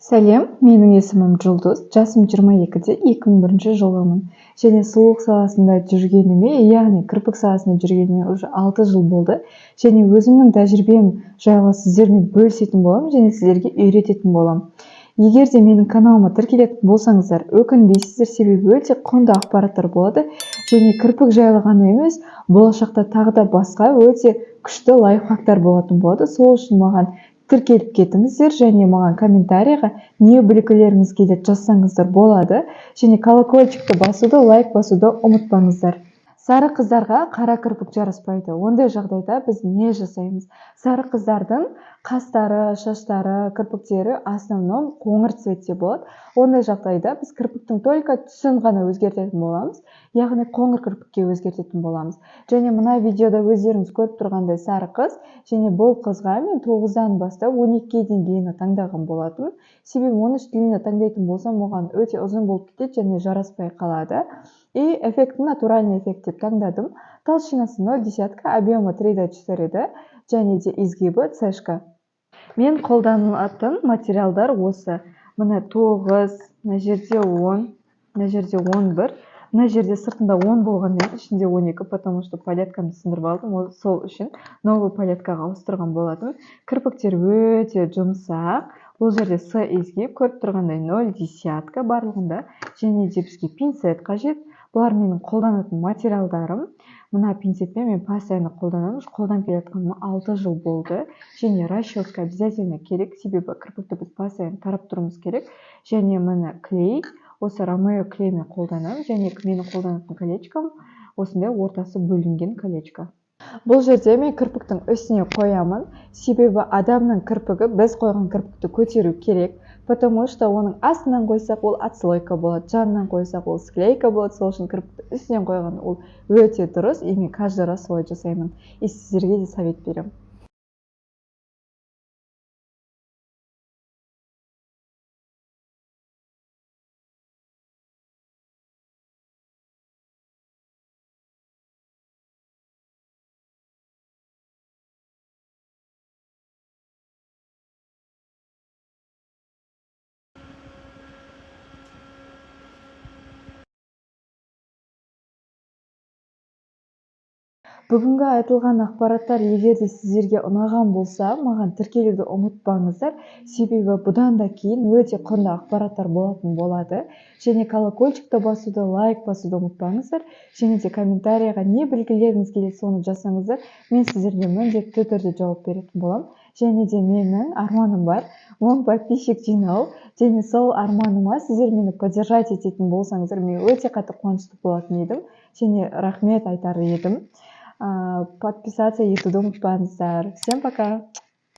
Сәлем, менің есімім Жұлдыз, жасым 22-де 2001 жылғымын. Және сұлулық саласында жүргеніме, яғни кірпік саласында жүргеніме уже 6 жыл болды. Және өзімнің тәжірибем жайлы сіздермен бөлісетін боламын және сіздерге үйрететін боламын. Егер де менің каналыма тіркелетін болсаңыздар, өкінбейсіздер, себебі өте құнды ақпараттар болады. Және кірпік жайлы ғана емес, болашақта тағы да басқа өте күшті лайфхактар болатын болады. Сол үшін маған тіркеліп кетіңіздер және маған комментарийға не білгілеріңіз келеді жазсаңыздар болады. Және колокольчикті басуды, лайк басуды ұмытпаңыздар. Сары қыздарға қара кірпік жараспайды. Ондай жағдайда біз не жасаймыз? Сары қыздардың қастары, шаштары, кірпіктері основном қоңыр цветте болады. Ондай жағдайда біз кірпіктің только түсін ғана өзгертетін боламыз. Яғни қоңыр кірпікке өзгертетін боламыз. Және мына видеода өздеріңіз көріп тұрғандай сары қыз, және бұл қызға мен 9-дан бастап 12-ге дейін длина таңдаған болатынмын. Себебі 13 длина таңдайтын болсам, оған өте ұзын болып кетеді және жараспай қалады. И эффектін натуральный эффект деп таңдадым. Толщинасы 0,1, объемы 3,4 және де изгибы цешка. Мен қолданатын материалдар осы. Мына 9, мына жерде 10, мына жерде 11, мына жерде сыртында 10 болғанмен ішінде 12, потому что палеткамды сындырып алдым, сол үшін новый палеткаға ауыстырған болатым. Кірпіктер өте жұмсақ. Бұл жерде С изгиб, көріп тұрғандай 0,1 барлығында, және де бізге пинцет қажет. Бұлар менің қолданатын материалдарым. Мына пинцетпен мен постоянно қолданамын. Қолданып келатқаныма 6 жыл болды. Және расческа обязательно керек, себебі кірпікті біз постоянно тарап тұруымыз керек. Және мына клей, осы Ромео клеймен қолданамын. Және менің қолданатын колечком осындай ортасы бөлінген колечко. Бұл жерде мен кірпіктің үстіне қоямын, себебі адамның кірпігі біз қойған кірпікті көтеру керек, потому что оның астынан қойсақ ол отслойка болады, жанынан қойсақ ол склейка болады. Сол үшін кірпікті үстінен қойған ол өте дұрыс, и мен каждый раз солай жасаймын. И сіздерге де совет беремін. Бүгінгі айтылған ақпараттар егер де сіздерге ұнаған болса, маған тіркелуді ұмытпаңыздар, себебі бұдан да кейін өте құнды ақпараттар болатын болады. Және колокольчикті басуды, лайк басуды ұмытпаңыздар. Және де комментарийға не білгілеріңіз келеді, соны жазсаңыздар, мен сіздерге міндетті түрде жауап беретін боламын. Және де менің арманым бар, 10 подписчик жинау. Және сол арманыма сіздер мені поддержать ететін болсаңыздар, мен өте қатты қуанышты болатын едім. Және рахмет айтар едім. Подписаться етуді ұмытпаңыздар. Всем пока!